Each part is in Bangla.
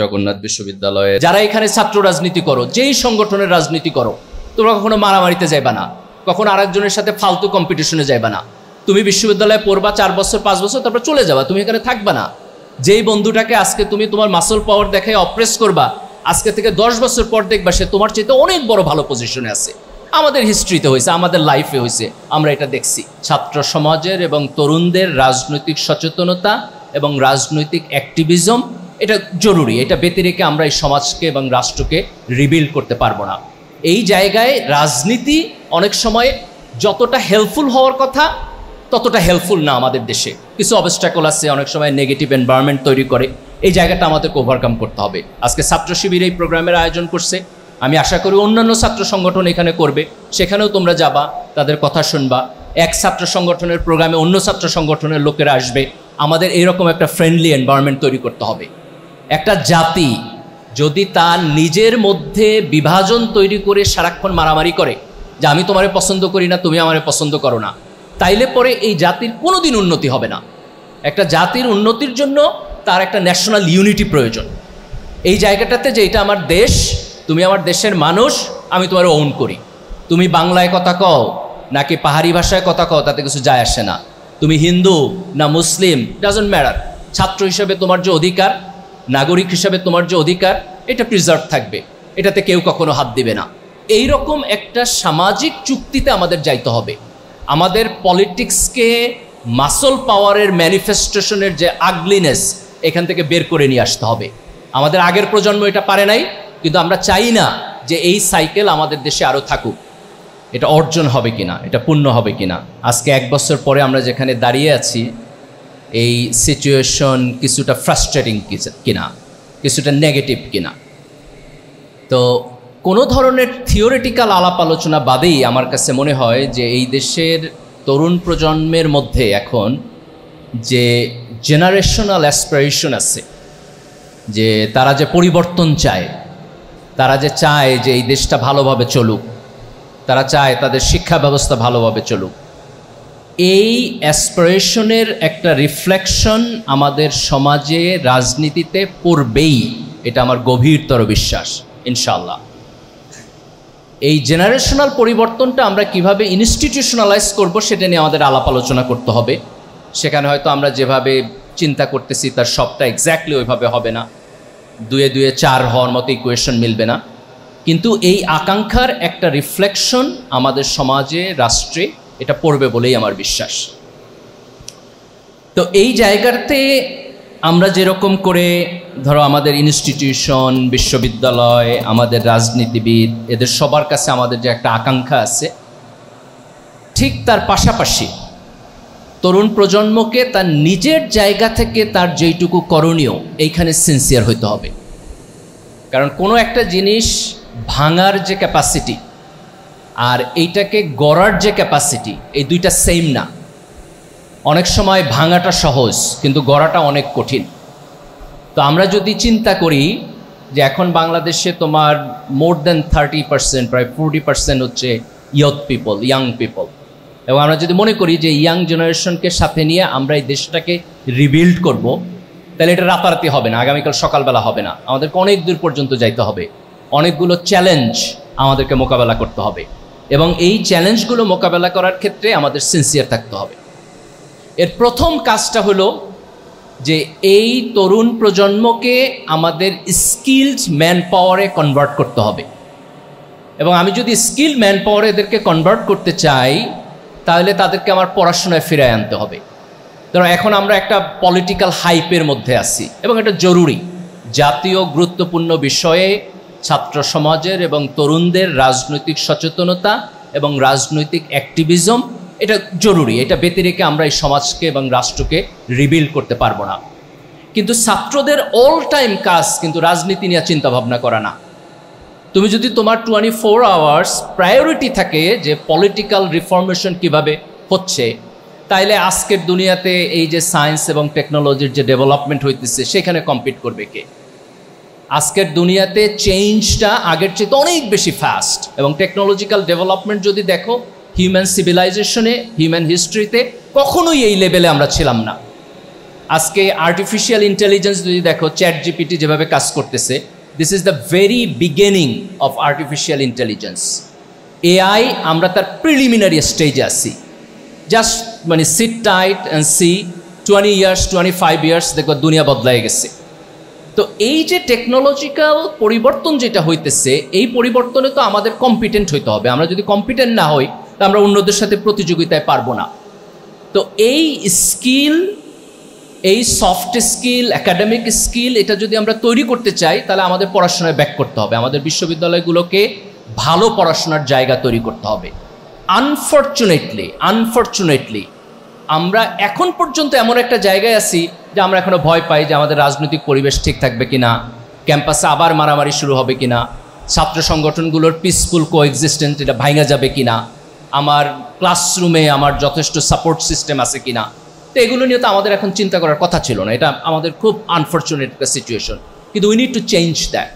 জগন্নাথ বিশ্ববিদ্যালয়ে যারা এখানে ছাত্র রাজনীতি করো, যেই সংগঠনের রাজনীতি করো, তোমরা কখনো মারামারিতে যাইবা না, কখনো আরেকজনের সাথে ফালতু কম্পিটিশনে যাইবা না। তুমি বিশ্ববিদ্যালয়ে পড়বা 4 বছর 5 বছর, তারপর চলে যাবা, তুমি এখানে থাকবা না। যেই বন্ধুটাকে আজকে তুমি তোমার মাসল পাওয়ার দেখে অপ্রেস করবা, আজকে থেকে 10 বছর পর দেখবা সে তোমার চাইতে অনেক বড় ভালো পজিশনে আছে। আমাদের হিস্ট্রিতে হয়েছে, আমাদের লাইফে হয়েছে, আমরা এটা দেখছি। ছাত্র সমাজের এবং তরুণদের রাজনৈতিক সচেতনতা এবং রাজনৈতিক অ্যাক্টিভিজম এটা জরুরি। এটা ব্যতি রেখে আমরা এই সমাজকে এবং রাষ্ট্রকে রিবিল্ড করতে পারবো না। এই জায়গায় রাজনীতি অনেক সময় যতটা হেল্পফুল হওয়ার কথা ততটা হেল্পফুল না। আমাদের দেশে কিছু অবস্ট্যাকল আছে, অনেক সময় নেগেটিভ এনভায়রনমেন্ট তৈরি করে। এই জায়গাটা আমাদেরকে ওভারকাম করতে হবে। আজকে ছাত্র শিবির এই প্রোগ্রামের আয়োজন করছে, আমি আশা করি অন্যান্য ছাত্র সংগঠন এখানে করবে, সেখানেও তোমরা যাবা, তাদের কথা শুনবা। এক ছাত্র সংগঠনের প্রোগ্রামে অন্য ছাত্র সংগঠনের লোকেরা আসবে। আমাদের এইরকম একটা ফ্রেন্ডলি এনভায়রনমেন্ট তৈরি করতে হবে। একটা জাতি যদি তার নিজের মধ্যে বিভাজন তৈরি করে সারাক্ষণ মারামারি করে যে আমি তোমারে পছন্দ করি না, তুমি আমারে পছন্দ করো না, তাইলে পরে এই জাতির কোনোদিন উন্নতি হবে না। একটা জাতির উন্নতির জন্য তার একটা ন্যাশনাল ইউনিটি প্রয়োজন। এই জায়গাটাতে যে এটা আমার দেশ, তুমি আমার দেশের মানুষ, আমি তোমার ওন করি। তুমি বাংলায় কথা কও নাকি পাহাড়ি ভাষায় কথা কও, তাতে কিছু যায় আসে না। তুমি হিন্দু না মুসলিম, ডাজন্ট ম্যাটার। ছাত্র হিসেবে তোমার যে অধিকার, নাগরিক হিসাবে তোমার যে অধিকার, এটা প্রিজার্ভ থাকবে, এটাতে কেউ কখনো হাত দিবে না। এই রকম একটা সামাজিক চুক্তিতে আমাদের যাইতে হবে। আমাদের পলিটিক্সকে মাসল পাওয়ারের ম্যানিফেস্টেশনের যে আগলিনেস, এখান থেকে বের করে নিয়ে আসতে হবে। আমাদের আগের প্রজন্ম এটা পারে নাই, কিন্তু আমরা চাই না যে এই সাইকেল আমাদের দেশে আরও থাকুক। এটা অর্জন হবে কিনা, এটা পূর্ণ হবে কিনা। আজকে 1 বছর পরে আমরা যেখানে দাঁড়িয়ে আছি, এই সিচুয়েশন কিছুটা ফ্রাস্ট্রেটিং কিনা, কিছুটা নেগেটিভ কিনা। তো কোনো ধরনের থিওরিটিক্যাল আলাপ আলোচনা বাদেই আমার কাছে মনে হয় যে এই দেশের তরুণ প্রজন্মের মধ্যে এখন যে জেনারেশনাল অ্যাসপিরেশন আছে, যে তারা যে পরিবর্তন চায়, তারা যে চায় যে এই দেশটা ভালোভাবে চলুক, তারা চায় তাদের শিক্ষা ব্যবস্থা ভালোভাবে চলুক, এই অ্যাসপিরেশনের একটা রিফ্লেকশন আমাদের সমাজে রাজনীতিতে পড়বেই, এটা আমার গভীরতর বিশ্বাস ইনশাআল্লাহ। এই জেনারেশনাল পরিবর্তনটা আমরা কিভাবে ইনস্টিটিউশনালাইজ করব, সেটা নিয়ে আমাদের আলাপ আলোচনা করতে হবে। সেখানে হয়তো আমরা যেভাবে চিন্তা করতেছি তার সবটা এক্স্যাক্টলি ওইভাবে হবে না, 2 2 4 হওয়ার মতো ইকুয়েশন মিলবে না, কিন্তু এই আকাঙ্ক্ষার একটা রিফ্লেকশন আমাদের সমাজে, রাষ্ট্রে এটা পড়বে বলেই আমার বিশ্বাস। তো এই জায়গাতে আমরা যেরকম করে ধরো আমাদের ইনস্টিটিউশন, বিশ্ববিদ্যালয়, আমাদের রাজনীতিবিদ, এদের সবার কাছে আমাদের যে একটা আকাঙ্ক্ষা আছে, ঠিক তার পাশাপাশি তরুণ প্রজন্মকে তার নিজের জায়গা থেকে তার যেইটুকু করণীয়, এইখানে সিনসিয়ার হইতে হবে। কারণ কোনো একটা জিনিস ভাঙার যে ক্যাপাসিটি আর এইটাকে গড়ার যে ক্যাপাসিটি, এই দুইটা সেম না। অনেক সময় ভাঙাটা সহজ, কিন্তু গড়াটা অনেক কঠিন। তো আমরা যদি চিন্তা করি যে এখন বাংলাদেশে তোমার মোর দেন 30%, প্রায় 40% হচ্ছে ইয়াং পিপল, এবং আমরা যদি মনে করি যে ইয়াং জেনারেশনকে সাথে নিয়ে আমরা এই দেশটাকে রিবিল্ড করব, তাহলে এটা রাতারাতি হবে না, আগামীকাল সকালবেলা হবে না। আমাদেরকে অনেক দূর পর্যন্ত যাইতে হবে, অনেকগুলো চ্যালেঞ্জ আমাদেরকে মোকাবেলা করতে হবে, এবং এই চ্যালেঞ্জগুলো মোকাবেলা করার ক্ষেত্রে আমাদের সিনসিয়ার থাকতে হবে। এর প্রথম কাজটা হলো যে এই তরুণ প্রজন্মকে আমাদের স্কিলড ম্যান পাওয়ারে কনভার্ট করতে হবে। এবং আমি যদি স্কিল ম্যান পাওয়ারে এদেরকে কনভার্ট করতে চাই, তাহলে তাদেরকে আমার পড়াশোনায় ফিরায় আনতে হবে। কারণ এখন আমরা একটা পলিটিক্যাল হাইপের মধ্যে আছি, এবং এটা জরুরি। জাতীয় গুরুত্বপূর্ণ বিষয়ে ছাত্র সমাজের এবং তরুণদের রাজনৈতিক সচেতনতা এবং রাজনৈতিক অ্যাক্টিভিজম এটা জরুরি। এটা ব্যতি রেখে আমরা এই সমাজকে এবং রাষ্ট্রকে রিবিল্ড করতে পারবো না। কিন্তু ছাত্রদের অল টাইম কাজ কিন্তু রাজনীতি নিয়ে চিন্তা ভাবনা করা না। তুমি যদি তোমার 24 আওয়ার্স প্রায়োরিটি থাকে যে পলিটিক্যাল রিফর্মেশন কিভাবে হচ্ছে, তাইলে আজকের দুনিয়াতে এই যে সায়েন্স এবং টেকনোলজির যে ডেভেলপমেন্ট হইতেছে, সেখানে কম্পিট করবে কে? আজকের দুনিয়াতে চেঞ্জটা আগের চেয়ে অনেক বেশি ফাস্ট, এবং টেকনোলজিক্যাল ডেভেলপমেন্ট যদি দেখো, হিউম্যান সিভিলাইজেশনে, হিউম্যান হিস্ট্রিতে কখনোই এই লেভেলে আমরা ছিলাম না। আজকে আর্টিফিশিয়াল ইন্টেলিজেন্স যদি দেখো, ChatGPT যেভাবে কাজ করতেছে, this is the very beginning of artificial intelligence. AI আমরা তার প্রিলিমিনারি স্টেজে আছি। জাস্ট মানে sit tight and see 20 years 25 years দেখো দুনিয়া বদলায় গেছে। তো এই যে টেকনোলজিক্যাল পরিবর্তন যেটা হইতেছে, এই পরিবর্তনে তো আমাদের কম্পিটেন্ট হইতে হবে। আমরা যদি কম্পিটেন্ট না হই, তা আমরা অন্যদের সাথে প্রতিযোগিতায় পারবো না। তো এই স্কিল, এই সফট স্কিল, একাডেমিক স্কিল, এটা যদি আমরা তৈরি করতে চাই, তাহলে আমাদের পড়াশোনায় ব্যাক করতে হবে। আমাদের বিশ্ববিদ্যালয়গুলোকে ভালো পড়াশোনার জায়গা তৈরি করতে হবে। আনফরচুনেটলি আমরা এখন পর্যন্ত এমন একটা জায়গায় আছি যে আমরা এখনো ভয় পাই যে আমাদের রাজনৈতিক পরিবেশ ঠিক থাকবে কিনা, ক্যাম্পাসে আবার মারামারি শুরু হবে কিনা, ছাত্র সংগঠনগুলোর পিসফুল কোএক্সিস্টেন্স এটা ভাঙা যাবে কিনা, আমার ক্লাসরুমে আমার যথেষ্ট সাপোর্ট সিস্টেম আছে কিনা। তো এগুলো নিয়ে তো আমাদের এখন চিন্তা করার কথা ছিল না। এটা আমাদের খুব আনফরচুনেট একটা সিচুয়েশন, কিন্তু we need to change that.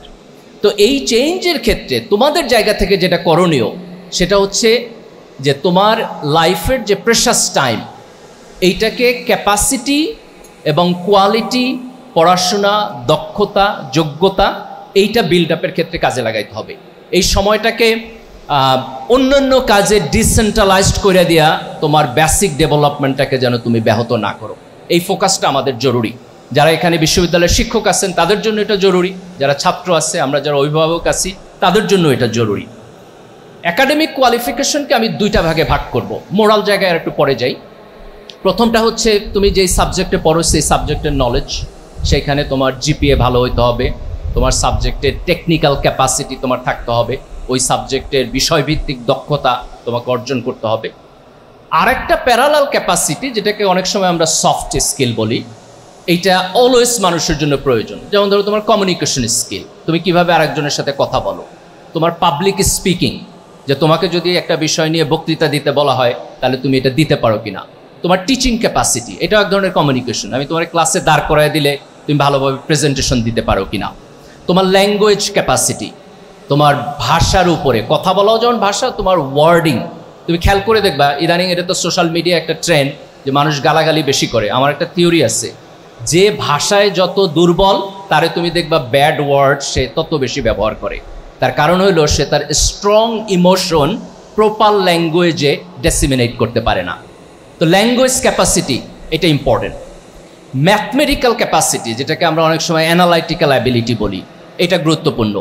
তো এই চেঞ্জের ক্ষেত্রে তোমাদের জায়গা থেকে যেটা করণীয়, সেটা হচ্ছে যে তোমার লাইফের যে প্রেশাস টাইম, এইটাকে ক্যাপাসিটি এবং কোয়ালিটি, পড়াশোনা, দক্ষতা, যোগ্যতা, এইটা বিল্ড আপের ক্ষেত্রে কাজে লাগাইতে হবে। এই সময়টাকে অন্যান্য কাজে ডিসেন্ট্রালাইজড করে দেওয়া, তোমার বেসিক ডেভেলপমেন্টটাকে যেন তুমি ব্যাহত না করো, এই ফোকাসটা আমাদের জরুরি। যারা এখানে বিশ্ববিদ্যালয়ের শিক্ষক আছেন তাদের জন্য এটা জরুরি, যারা ছাত্র আছে, আমরা যারা অভিভাবক আছি তাদের জন্য এটা জরুরি। একাডেমিক কোয়ালিফিকেশনকে আমি দুইটা ভাগে ভাগ করব, মোরাল জায়গায় আর একটু পরে যাই। প্রথমটা হচ্ছে তুমি যেই সাবজেক্টে পড়ো সেই সাবজেক্টের নলেজ, সেখানে তোমার জিপিএ ভালো হইতে হবে, তোমার সাবজেক্টের টেকনিক্যাল ক্যাপাসিটি তোমার থাকতে হবে, ওই সাবজেক্টের বিষয়ভিত্তিক দক্ষতা তোমাকে অর্জন করতে হবে। আর একটা প্যারালাল ক্যাপাসিটি, যেটাকে অনেক সময় আমরা সফট স্কিল বলি, এইটা অলওয়েজ মানুষের জন্য প্রয়োজন। যেমন ধরো তোমার কমিউনিকেশন স্কিল, তুমি কিভাবে আরেকজনের সাথে কথা বলো, তোমার পাবলিক স্পিকিং, যে তোমাকে যদি একটা বিষয় নিয়ে বক্তৃতা দিতে বলা হয় তাহলে তুমি এটা দিতে পারো কিনা, তোমার টিচিং ক্যাপাসিটি, এটাও এক ধরনের কমিউনিকেশন। আমি তোমার ক্লাসে দাঁড় করায় দিলে তুমি ভালোভাবে প্রেজেন্টেশন দিতে পারো কিনা। তোমার ল্যাঙ্গুয়েজ ক্যাপাসিটি, তোমার ভাষার উপরে কথা বলাও যেমন ভাষা, তোমার ওয়ার্ডিং। তুমি খেয়াল করে দেখবা ইদানিং এটা তো সোশ্যাল মিডিয়া একটা ট্রেন্ড যে মানুষ গালাগালি বেশি করে। আমার একটা থিওরি আছে, যে ভাষায় যত দুর্বল তারে তুমি দেখবা ব্যাড ওয়ার্ড সে তত বেশি ব্যবহার করে। তার কারণ হলো সে তার স্ট্রং ইমোশন প্রপার ল্যাঙ্গুয়েজে ডেসিমিনেট করতে পারে না। তো ল্যাঙ্গুয়েজ ক্যাপাসিটি এটা ইম্পর্টেন্ট। ম্যাথমেটিক্যাল ক্যাপাসিটি, যেটাকে আমরা অনেক সময় অ্যানালাইটিক্যাল অ্যাবিলিটি বলি, এটা গুরুত্বপূর্ণ।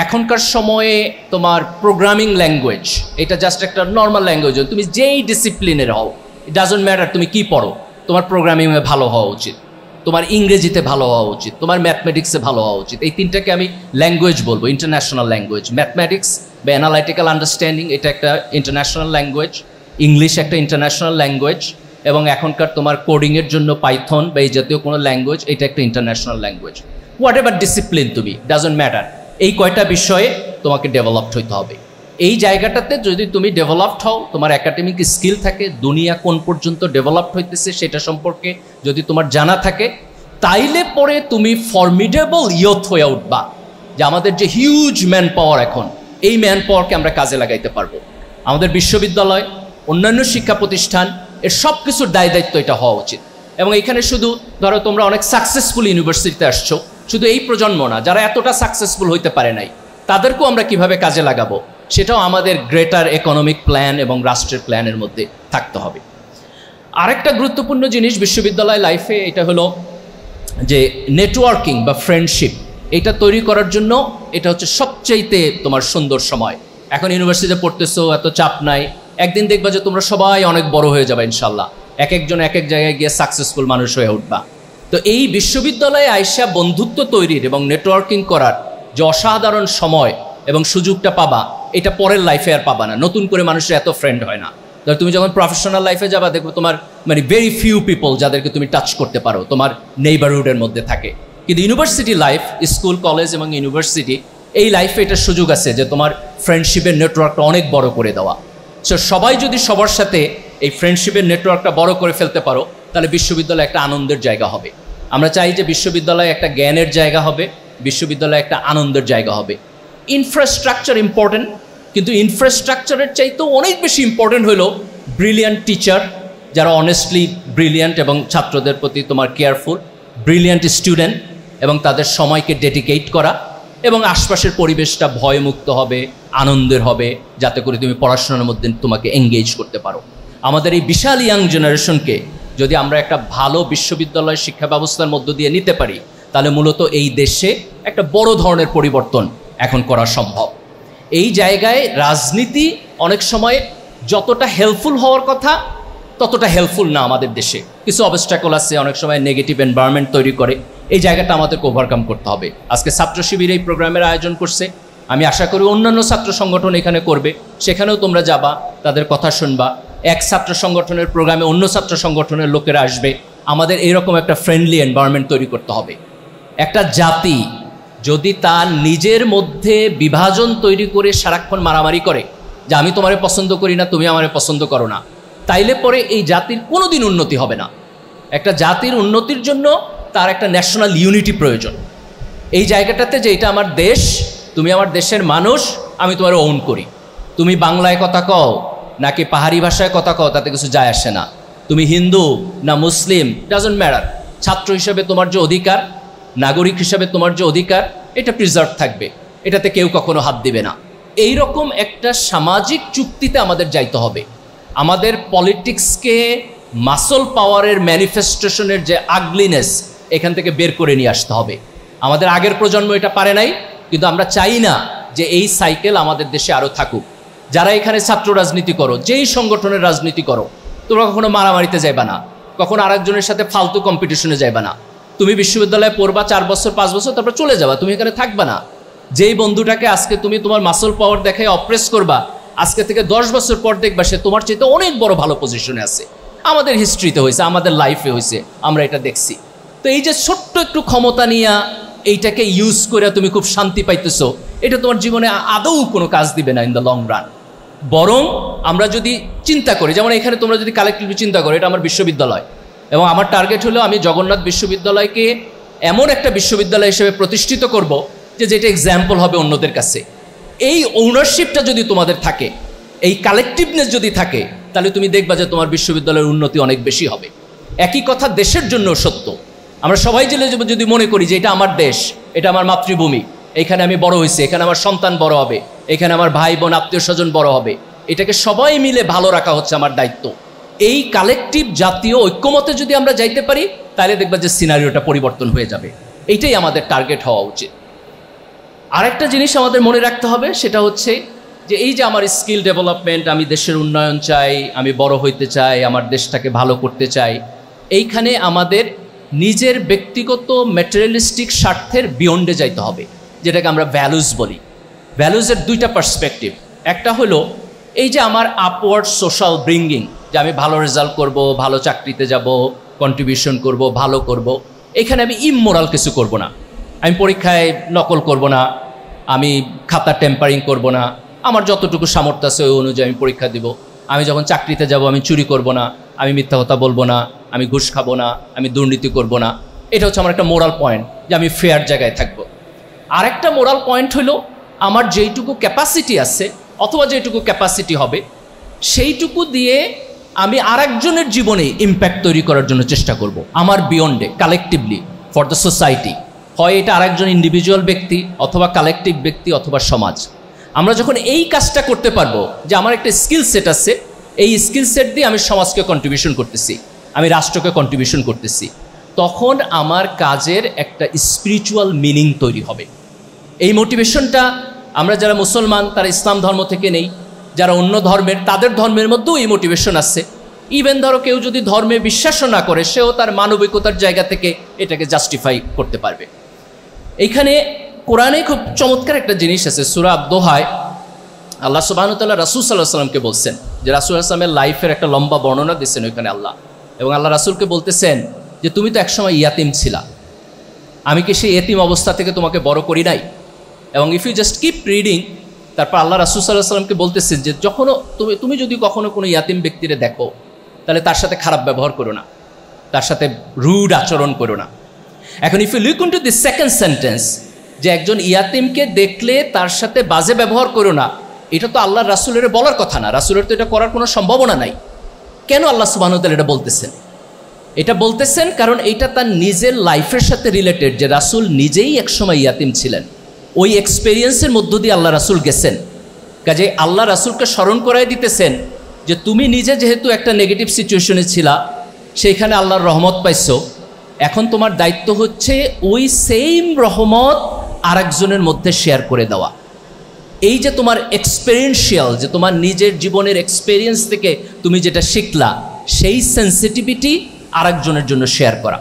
এখনকার সময়ে তোমার প্রোগ্রামিং ল্যাঙ্গুয়েজ, এটা জাস্ট একটা নর্মাল ল্যাঙ্গুয়েজ। তুমি যেই ডিসিপ্লিনের হও, ইট ডাজন্ট ম্যাটার তুমি কি পড়ো, তোমার প্রোগ্রামিংয়ে ভালো হওয়া উচিত, তোমার ইংরেজিতে ভালো হওয়া উচিত, তোমার ম্যাথমেটিক্সে ভালো হওয়া উচিত। এই তিনটাকে আমি ল্যাঙ্গুয়েজ বলবো, ইন্টারন্যাশনাল ল্যাঙ্গুয়েজ। ম্যাথমেটিক্স বা অ্যানালাইটিক্যাল আন্ডারস্ট্যান্ডিং এটা একটা ইন্টারন্যাশনাল ল্যাঙ্গুয়েজ, ইংলিশ একটা ইন্টারন্যাশনাল ল্যাঙ্গুয়েজ, এবং এখনকার তোমার কোডিংয়ের জন্য পাইথন বা এই জাতীয় কোনো ল্যাঙ্গুয়েজ, এটা একটা international language. What ever discipline তুমি, ডাজন্ট ম্যাটার, এই কয়টা বিষয়ে তোমাকে ডেভেলপড হইতে হবে। এই জায়গাটাতে যদি তুমি ডেভেলপড হও, তোমার একাডেমিক স্কিল থাকে, দুনিয়া কোন পর্যন্ত ডেভেলপড হইতেছে সেটা সম্পর্কে যদি তোমার জানা থাকে, তাইলে পরে তুমি ফর্মিডেবল ইয়থ হয়ে উঠবা। যে আমাদের যে হিউজ ম্যান পাওয়ার এখন, এই ম্যান পাওয়ারকে আমরা কাজে লাগাইতে পারবো। আমাদের বিশ্ববিদ্যালয়, অন্যান্য শিক্ষা প্রতিষ্ঠান, এর সব কিছুর দায় দায়িত্ব এটা হওয়া উচিত। এবং এখানে শুধু ধরো তোমরা অনেক সাকসেসফুল ইউনিভার্সিটিতে আসছো, শুধু এই প্রজন্ম না, যারা এতটা সাকসেসফুল হইতে পারে নাই, তাদেরকেও আমরা কিভাবে কাজে লাগাবো সেটাও আমাদের গ্রেটার ইকোনমিক প্ল্যান এবং রাষ্ট্রের প্ল্যানের মধ্যে থাকতে হবে। আরেকটা গুরুত্বপূর্ণ জিনিস বিশ্ববিদ্যালয় লাইফে, এটা হলো যে নেটওয়ার্কিং বা ফ্রেন্ডশিপ, এটা তৈরি করার জন্য এটা হচ্ছে সবচাইতে তোমার সুন্দর সময়। এখন ইউনিভার্সিটিতে পড়তেছো, এত চাপ নাই, একদিন দেখবা যে তোমরা সবাই অনেক বড় হয়ে যাবে ইনশাল্লাহ, এক একজন এক এক জায়গায় গিয়ে সাকসেসফুল মানুষ হয়ে উঠবা। তো এই বিশ্ববিদ্যালয়ে আইসা বন্ধুত্ব তৈরির এবং নেটওয়ার্কিং করার যে অসাধারণ সময় এবং সুযোগটা পাবা, এটা পরের লাইফে আর পাবা না। নতুন করে মানুষের এত ফ্রেন্ড হয় না। ধর তুমি যখন প্রফেশনাল লাইফে যাবা, দেখো তোমার মানে ভেরি ফিউ পিপল যাদেরকে তুমি টাচ করতে পারো, তোমার নেইবারহুডের মধ্যে থাকে। কিন্তু ইউনিভার্সিটি লাইফ, স্কুল, কলেজ এবং ইউনিভার্সিটি, এই লাইফে এটার সুযোগ আছে যে তোমার ফ্রেন্ডশিপের নেটওয়ার্কটা অনেক বড় করে দেওয়া। সো সবাই যদি সবার সাথে এই ফ্রেন্ডশিপের নেটওয়ার্কটা বড় করে ফেলতে পারো, তাহলে বিশ্ববিদ্যালয় একটা আনন্দের জায়গা হবে। আমরা চাই যে বিশ্ববিদ্যালয় একটা জ্ঞানের জায়গা হবে, বিশ্ববিদ্যালয় একটা আনন্দের জায়গা হবে। ইনফ্রাস্ট্রাকচার ইম্পর্টেন্ট, কিন্তু ইনফ্রাস্ট্রাকচারের চাইতেও অনেক বেশি ইম্পর্টেন্ট হলো ব্রিলিয়ান্ট টিচার, যারা অনেস্টলি ব্রিলিয়ান্ট এবং ছাত্রদের প্রতি তোমার কেয়ারফুল, ব্রিলিয়ান্ট স্টুডেন্ট এবং তাদের সময়কে ডেডিকেট করা, এবং আশপাশের পরিবেশটা ভয়মুক্ত হবে, আনন্দের হবে, যাতে করে তুমি পড়াশোনার মধ্যে তোমাকে এঙ্গেজ করতে পারো। আমাদের এই বিশাল ইয়াং জেনারেশনকে যদি আমরা একটা ভালো বিশ্ববিদ্যালয় শিক্ষা ব্যবস্থার মধ্য দিয়ে নিতে পারি, তাহলে মূলত এই দেশে একটা বড় ধরনের পরিবর্তন এখন করা সম্ভব। এই জায়গায় রাজনীতি অনেক সময় যতটা হেল্পফুল হওয়ার কথা ততটা হেল্পফুল না। আমাদের দেশে কিছু অবস্ট্যাকল আছে, অনেক সময় নেগেটিভ এনভায়রনমেন্ট তৈরি করে। এই জায়গাটা আমাদেরকে ওভারকাম করতে হবে। আজকে ছাত্র শিবির এই প্রোগ্রামের আয়োজন করছে, আমি আশা করি অন্যান্য ছাত্র সংগঠন এখানে করবে, সেখানেও তোমরা যাবা, তাদের কথা শুনবা। এক ছাত্র সংগঠনের প্রোগ্রামে অন্য ছাত্র সংগঠনের লোকেরা আসবে। আমাদের এরকম একটা ফ্রেন্ডলি এনভায়রনমেন্ট তৈরি করতে হবে। একটা জাতি যদি তার নিজের মধ্যে বিভাজন তৈরি করে সারাক্ষণ মারামারি করে যে আমি তোমারে পছন্দ করি না, তুমি আমারে পছন্দ করো না, তাইলে পরে এই জাতির কোনো দিন উন্নতি হবে না। একটা জাতির উন্নতির জন্য তার একটা ন্যাশনাল ইউনিটি প্রয়োজন। এই জায়গাটাতে যে এটা আমার দেশ, তুমি আমার দেশের মানুষ, আমি তোমার ওন করি। তুমি বাংলায় কথা কও নাকি পাহাড়ি ভাষায় কথা কও তাতে কিছু যায় আসে না। তুমি হিন্দু না মুসলিম, ডাজন্ট ম্যাটার। ছাত্র হিসেবে তোমার যে অধিকার, নাগরিক হিসেবে তোমার যে অধিকার, এটা প্রিজার্ভ থাকবে, এটাতে কেউ কখনো হাত দিবে না। এই রকম একটা সামাজিক চুক্তিতে আমাদের যাইতে হবে। আমাদের পলিটিক্সকে মাসল পাওয়ারের ম্যানিফেস্টেশনের যে আগলিনেস, এখান থেকে বের করে নিয়ে আসতে হবে। আমাদের আগের প্রজন্ম এটা পারে নাই, কিন্তু আমরা চাই না যে এই সাইকেল আমাদের দেশে আরও থাকুক। যারা এখানে ছাত্র রাজনীতি করো, যেই সংগঠনের রাজনীতি করো, তোমরা কখনো মারামারিতে যাইবা না, কখনো আরেকজনের সাথে ফালতু কম্পিটিশনে যাইবা না। তুমি বিশ্ববিদ্যালয়ে পড়বা 4 বছর 5 বছর, তারপর চলে যাবা, তুমি এখানে থাকবা না। যেই বন্ধুটাকে আজকে তুমি তোমার মাসল পাওয়ার দেখে অপ্রেস করবা, আজকে থেকে 10 বছর পর দেখবা সে তোমার চাইতে অনেক বড় ভালো পজিশনে আছে। আমাদের হিস্ট্রিতে হয়েছে, আমাদের লাইফে হয়েছে, আমরা এটা দেখছি। তো এই যে ছোট্ট একটু ক্ষমতা নিয়ে এইটাকে ইউজ করে তুমি খুব শান্তি পাইতেছো, এটা তোমার জীবনে আদৌ কোনো কাজ দিবে না ইন দ্য লং রান। বরং আমরা যদি চিন্তা করি, যেমন এখানে তোমরা যদি কালেক্টিভলি চিন্তা করো, এটা আমার বিশ্ববিদ্যালয় এবং আমার টার্গেট হলো আমি জগন্নাথ বিশ্ববিদ্যালয়কে এমন একটা বিশ্ববিদ্যালয় হিসেবে প্রতিষ্ঠিত করব যে যেটা এক্সাম্পল হবে অন্যদের কাছে। এই ওনারশিপটা যদি তোমাদের থাকে, এই কালেক্টিভনেস যদি থাকে, তাহলে তুমি দেখবা যে তোমার বিশ্ববিদ্যালয়ের উন্নতি অনেক বেশি হবে। একই কথা দেশের জন্য সত্য। আমরা সবাই যদি মনে করি যে এটা আমার দেশ, এটা আমার মাতৃভূমি, এখানে আমি বড় হয়েছি, এখানে আমার সন্তান বড় হবে, এখানে আমার ভাই বোন আত্মীয় স্বজন বড় হবে, এটাকে সবাই মিলে ভালো রাখা হচ্ছে আমার দায়িত্ব। এই কালেকটিভ জাতীয় ঐক্যমতে যদি আমরা যাইতে পারি, তাহলে দেখবা যে সিনারিওটা পরিবর্তন হয়ে যাবে। এইটাই আমাদের টার্গেট হওয়া উচিত। আরেকটা জিনিস আমাদের মনে রাখতে হবে, সেটা হচ্ছে যে এই যে আমার স্কিল ডেভেলপমেন্ট, আমি দেশের উন্নয়ন চাই, আমি বড় হইতে চাই, আমার দেশটাকে ভালো করতে চাই, এইখানে আমাদের নিজের ব্যক্তিগত ম্যাটেরিয়ালিস্টিক স্বার্থের বিয়ন্ডে যাইতে হবে, যেটাকে আমরা ভ্যালুজ বলি। ভ্যালুজের দুইটা পার্সপেক্টিভ। একটা হলো এই যে আমার আপওয়ার্ড সোশ্যাল ব্রিঙ্গিং, যে আমি ভালো রেজাল্ট করব, ভালো চাকরিতে যাব, কন্ট্রিবিউশন করব, ভালো করব। এখানে আমি ইমোরাল কিছু করব না। আমি পরীক্ষায় নকল করব না, আমি খাতা টেম্পারিং করব না, আমার যতটুকু সামর্থ্য আছে ওই অনুযায়ী আমি পরীক্ষা দিব। আমি যখন চাকরিতে যাব আমি চুরি করব না, আমি মিথ্যা কথা বলবো না, আমি ঘুষ খাবো না, আমি দুর্নীতি করব না। এটা হচ্ছে আমার একটা মোরাল পয়েন্ট, যে আমি ফেয়ার জায়গায় থাকবো। আরেকটা মোরাল পয়েন্ট হলো আমার যেইটুকু ক্যাপাসিটি আছে অথবা যেটুকু ক্যাপাসিটি হবে, সেইটুকু দিয়ে আমি আরেকজনের জীবনে ইম্প্যাক্ট তৈরি করার জন্য চেষ্টা করব, আমার বিয়ন্ডে, কালেকটিভলি ফর দ্য সোসাইটি। হয় এটা আরেকজন ইন্ডিভিজুয়াল ব্যক্তি অথবা কালেকটিভ ব্যক্তি অথবা সমাজ। আমরা যখন এই কাজটা করতে পারবো, যে আমার একটা স্কিল সেট আছে, এই স্কিল সেট দিয়ে আমি সমাজকে কন্ট্রিবিউশন করতেছি, আমি রাষ্ট্রকে কন্ট্রিবিউশন করতেছি, তখন আমার কাজের একটা স্পিরিচুয়াল মিনিং তৈরি হবে। এই মোটিভেশনটা আমরা যারা মুসলমান তারা ইসলাম ধর্ম থেকে নেই, যারা অন্য ধর্মের তাদের ধর্মের মধ্যেও এই মোটিভেশন আছে। ইভেন ধরো কেউ যদি ধর্মে বিশ্বাসও না করে, সেও তার মানবিকতার জায়গা থেকে এটাকে জাস্টিফাই করতে পারবে। এইখানে কোরআনে খুব চমৎকার একটা জিনিস আছে। সূরা আদ-দোহায় আল্লাহ সুবহানাহু ওয়া তাআলা রাসূল সাল্লাল্লাহু আলাইহি ওয়াসাল্লামকে বলছেন, যে রাসূল সাল্লাল্লাহু আলাইহি ওয়াসাল্লামের লাইফের একটা লম্বা বর্ণনা দিচ্ছেন ওইখানে আল্লাহ, এবং আল্লাহ রাসূলকে বলতেছেন যে তুমি তো একসময় ইয়াতিম ছিলা, আমি কি সেই ইয়াতিম অবস্থা থেকে তোমাকে বড় করি নাই? এবং if you just keep reading, তারপর আল্লাহ রাসূল সাল্লাল্লাহু আলাইহি ওয়াসাল্লামকে বলতেছেন যে যখন তুমি যদি কখনো কোনো ইয়াতিম ব্যক্তিরে দেখো, তাহলে তার সাথে খারাপ ব্যবহার করো না, তার সাথে রুড আচরণ করো না। এখন if you look into this second sentence, যে একজন ইয়াতিমকে দেখলে তার সাথে বাজে ব্যবহার করো না, এটা তো আল্লাহর রাসূলের বলার কথা না, রাসূলের তো এটা করার কোনো সম্ভাবনা নাই। কেন আল্লাহ সুবহানাহু ওয়া তাআলা এটা বলতেছেন? এটা বলতেছেন কারণ এইটা তার নিজের লাইফের সাথে রিলেটেড, যে রাসূল নিজেই একসময় ইয়াতিম ছিলেন। ওই এক্সপেরিয়েন্সের মধ্য দিয়ে আল্লাহ রাসূল গেছেন। কাজে আল্লাহ রাসূলকে স্মরণ করাই দিতেছেন যে তুমি নিজে যেহেতু একটা নেগেটিভ সিচুয়েশনে ছিলা, সেইখানে আল্লাহর রহমত পাইছো, এখন তোমার দায়িত্ব হচ্ছে ওই সেম রহমত আরেকজনের মধ্যে শেয়ার করে দেওয়া। এই যে তোমার এক্সপেরিয়েন্সিয়াল, যে তোমার নিজের জীবনের এক্সপেরিয়েন্স থেকে তুমি যেটা শিখলা, সেই সেন্সিটিভিটি আরেকজনের জন্য শেয়ার করা।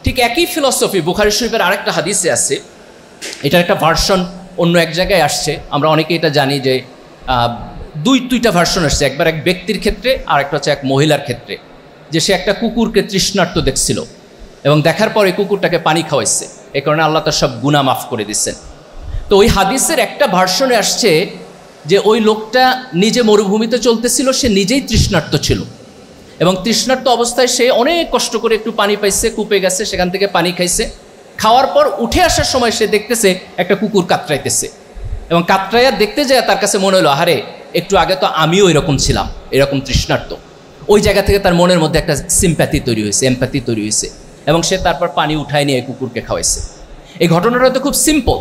ঠিক একই ফিলসফি বুখারী শরীফের আরেকটা হাদিসে আছে। এটার একটা ভার্সন অন্য এক জায়গায় আসছে, আমরা অনেকে এটা জানি যে দুইটা ভার্সন আসছে, একবার এক ব্যক্তির ক্ষেত্রে আর একটা হচ্ছে এক মহিলার ক্ষেত্রে, যে সে একটা কুকুরকে তৃষ্ণার্ত দেখছিল এবং দেখার পরে কুকুরটাকে পানি খাওয়াইছে, এই কারণে আল্লাহ তার সব গুনাহ মাফ করে দিচ্ছেন। তো ওই হাদিসের একটা ভার্সনে আসছে যে ওই লোকটা নিজে মরুভূমিতে চলতেছিল, সে নিজেই তৃষ্ণার্ত ছিল এবং তৃষ্ণার্ত অবস্থায় সে অনেক কষ্ট করে একটু পানি পাইছে, কূপে গেছে, সেখান থেকে পানি খাইছে। খাওয়ার পর উঠে আসার সময় সে দেখতেছে একটা কুকুর কাতরাইতেছে এবং কাতরাইয়া দেখতে যায় তার কাছে মনে হলো, আরে একটু আগে তো আমিও এরকম ছিলাম, এরকম তৃষ্ণার্ত। ওই জায়গা থেকে তার মনের মধ্যে একটা সিম্প্যাথি তৈরি হয়েছে, এমপ্যাথি তৈরি হয়েছে এবং সে তারপর পানি উঠায় নিয়ে কুকুরকে খাওয়াইছে। এই ঘটনাটা তো খুব সিম্পল,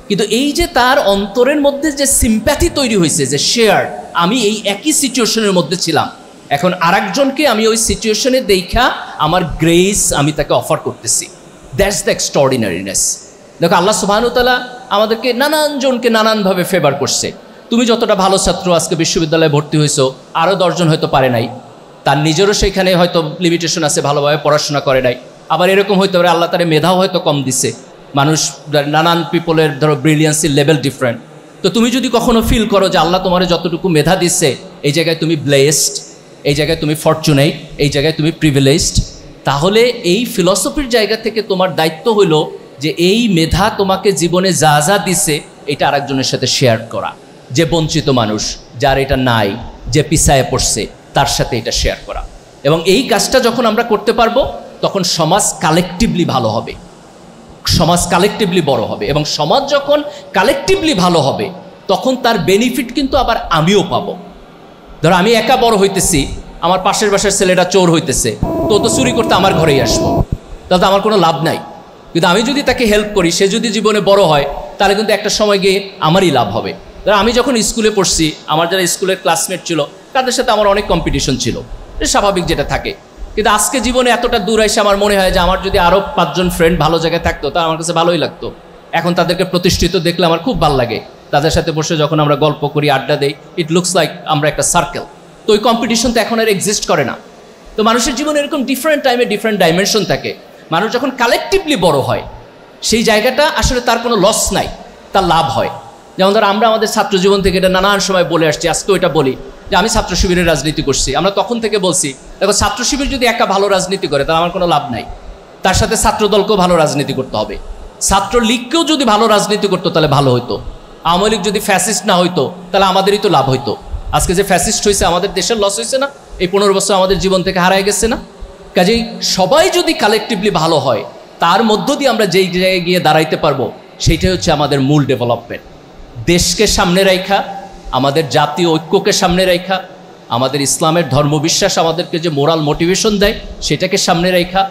কিন্তু এই যে তার অন্তরের মধ্যে যে সিম্প্যাথি তৈরি হয়েছে, যে শেয়ার, আমি এই একই সিচুয়েশনের মধ্যে ছিলাম, এখন আরেকজনকে আমি ওই সিচুয়েশনে দেখা আমার গ্রেস আমি তাকে অফার করতেছি। That's the extraordinariness. দেখো আল্লাহ সুবহানাহু ওয়া তাআলা আমাদেরকে নানানজনকে নানানভাবে ফেভার করছে। তুমি যতটা ভালো ছাত্র, আজকে বিশ্ববিদ্যালয়ে ভর্তি হয়েছো, আরও 10 জন হয়তো পারে নাই, তার নিজেরও সেইখানে হয়তো লিমিটেশন আছে, ভালোভাবে পড়াশোনা করে নাই। আবার এরকম হইতে পারে আল্লাহ তার মেধাও হয়তো কম দিছে, মানুষ নানান পিপলের ধরো ব্রিলিয়ান্সির লেভেল ডিফারেন্ট। তো তুমি যদি কখনো ফিল করো যে আল্লাহ তোমার যতটুকু মেধা দিচ্ছে, এই জায়গায় তুমি ব্লেসড, এই জায়গায় তুমি ফরচুনেট, এই জায়গায় তুমি প্রিভিলেজড, তাহলে এই ফিলসফির জায়গা থেকে তোমার দায়িত্ব হলো যে এই মেধা তোমাকে জীবনে যা যা দিছে এটা আরেকজনের সাথে শেয়ার করা। যে বঞ্চিত মানুষ, যার এটা নাই, যে পিছায় পড়ছে, তার সাথে এটা শেয়ার করা। এবং এই কাজটা যখন আমরা করতে পারবো, তখন সমাজ কালেকটিভলি ভালো হবে, সমাজ কালেকটিভলি বড় হবে। এবং সমাজ যখন কালেকটিভলি ভালো হবে, তখন তার বেনিফিট কিন্তু আবার আমিও পাবো। ধরো আমি একা বড় হইতেছি, আমার পাশের বাসার ছেলেটা চোর হইতেছে, তো চুরি করতে আমার ঘরেই আসবো, তাহলে তো আমার কোনো লাভ নাই। কিন্তু আমি যদি তাকে হেল্প করি, সে যদি জীবনে বড় হয়, তাহলে কিন্তু একটা সময় গিয়ে আমারই লাভ হবে। ধরো আমি যখন স্কুলে পড়ছি, আমার যারা স্কুলের ক্লাসমেট ছিল, তাদের সাথে আমার অনেক কম্পিটিশন ছিল, স্বাভাবিক যেটা থাকে। কিন্তু আজকে জীবনে এতটা দূর এসে আমার মনে হয় যে আমার যদি আরও 5 জন ফ্রেন্ড ভালো জায়গায় থাকতো, তা আমার কাছে ভালোই লাগতো। এখন তাদেরকে প্রতিষ্ঠিত দেখলে আমার খুব ভালো লাগে। তাদের সাথে বসে যখন আমরা গল্প করি, আড্ডা দেই, ইট লুকস লাইক আমরা একটা সার্কেল। তো ওই কম্পিটিশন তো এখন আর এক্সিস্ট করে না। তো মানুষের জীবনে এরকম ডিফারেন্ট টাইমে ডিফারেন্ট ডাইমেনশন থাকে। মানুষ যখন কালেকটিভলি বড় হয়, সেই জায়গাটা আসলে তার কোনো লস নাই, তার লাভ হয়। যেমন ধর আমরা আমাদের ছাত্র জীবন থেকে এটা নানান সময় বলে আসছি, আজকেও এটা বলি যে আমি ছাত্র শিবিরের রাজনীতি করছি। আমরা তখন থেকে বলছি, দেখো ছাত্র শিবির যদি একা ভালো রাজনীতি করে, তাহলে আমার কোনো লাভ নাই, তার সাথে ছাত্র দলকেও ভালো রাজনীতি করতে হবে। ছাত্র লীগকেও যদি ভালো রাজনীতি করতো তাহলে ভালো হইতো। আওয়ামী লীগ যদি ফ্যাসিস্ট না হইতো, তাহলে আমাদেরই তো লাভ হইতো। আজকে যে ফ্যাসিস্ট হয়েছে, আমাদের দেশের লস হয়েছে না? এই 15 বছর আমাদের জীবন থেকে হারায় গেছে না? কাজেই সবাই যদি কালেকটিভলি ভালো হয়, তার মধ্য দিয়ে আমরা যেই জায়গায় গিয়ে দাঁড়াইতে পারবো, সেইটাই হচ্ছে আমাদের মূল ডেভেলপমেন্ট। দেশকে সামনে রাখা, আমাদের জাতীয় ঐক্যকে সামনে রাখা, আমাদের ইসলামের ধর্মবিশ্বাস আমাদেরকে যে মোরাল মোটিভেশন দেয়, সেটাকে সামনে রাখা,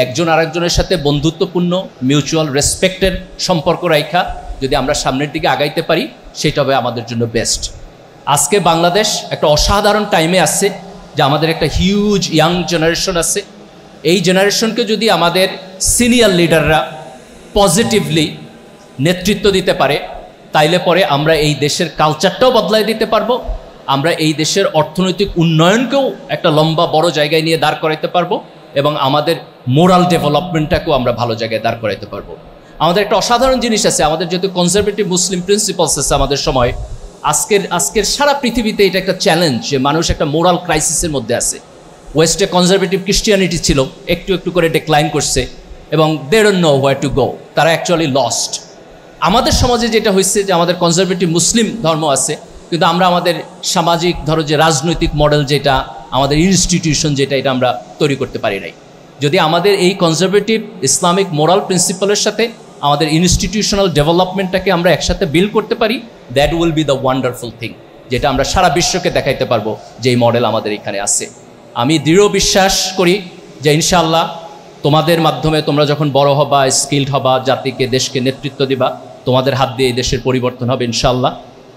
একজন আরেকজনের সাথে বন্ধুত্বপূর্ণ মিউচুয়াল রেসপেক্টের সম্পর্ক রাখা, যদি আমরা সামনের দিকে আগাইতে পারি, সেটা হবে আমাদের জন্য বেস্ট। আজকে বাংলাদেশ একটা অসাধারণ টাইমে আছে, যে আমাদের একটা হিউজ ইয়াং জেনারেশন আছে। এই জেনারেশনকে যদি আমাদের সিনিয়র লিডাররা পজিটিভলি নেতৃত্ব দিতে পারে, তাইলে পরে আমরা এই দেশের কালচারটাও বদলাই দিতে পারবো, আমরা এই দেশের অর্থনৈতিক উন্নয়নকেও একটা লম্বা বড় জায়গায় নিয়ে দাঁড় করাইতে পারবো, এবং আমাদের মোরাল ডেভেলপমেন্টটাকেও আমরা ভালো জায়গায় দাঁড় করাইতে পারবো। আমাদের একটা অসাধারণ জিনিস আছে, আমাদের যেহেতু কনজারভেটিভ মুসলিম প্রিন্সিপালস আছে আমাদের সময়, আজকের সারা পৃথিবীতে এটা একটা চ্যালেঞ্জ যে মানুষ একটা মোরাল ক্রাইসিসের মধ্যে আছে। ওয়েস্টে কনজারভেটিভ ক্রিশ্চিয়ানিটি ছিল, একটু একটু করে ডিক্লাইন করছে এবং they don't know where to go, তারা অ্যাকচুয়ালি লস্ট। আমাদের সমাজে যেটা হয়েছে যে আমাদের কনজারভেটিভ মুসলিম ধর্ম আছে, কিন্তু আমরা আমাদের সামাজিক ধরো যে রাজনৈতিক মডেল যেটা, আমাদের ইনস্টিটিউশন যেটা, এটা আমরা তৈরি করতে পারি নাই। যদি আমাদের এই কনজারভেটিভ ইসলামিক মোরাল প্রিন্সিপালের সাথে আমাদের ইনস্টিটিউশনাল ডেভেলপমেন্টটাকে আমরা একসাথে বিল্ড করতে পারি, that will be the wonderful thing, যেটা আমরা সারা বিশ্বকে দেখাইতে পারবো যে এই মডেল আমাদের এখানে আছে। আমি দৃঢ় বিশ্বাস করি যে ইনশাআল্লাহ তোমাদের মাধ্যমে তোমরা যখন বড় হবা, স্কিলড হবা, জাতিকে দেশকে নেতৃত্ব দিবা, তোমাদের হাত দিয়ে এই দেশের পরিবর্তন হবে ইনশাআল্লাহ।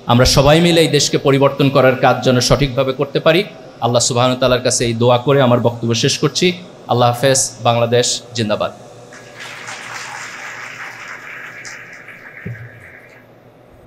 আমরা সবাই মিলে এই দেশকে পরিবর্তন করার কাজ যেন সঠিকভাবে করতে পারি। আল্লাহ সুবহানাহু ওয়া তাআলার কাছে এই দোয়া করে আমার বক্তব্য শেষ করছি। আল্লাহ হাফেজ। বাংলাদেশ জিন্দাবাদ।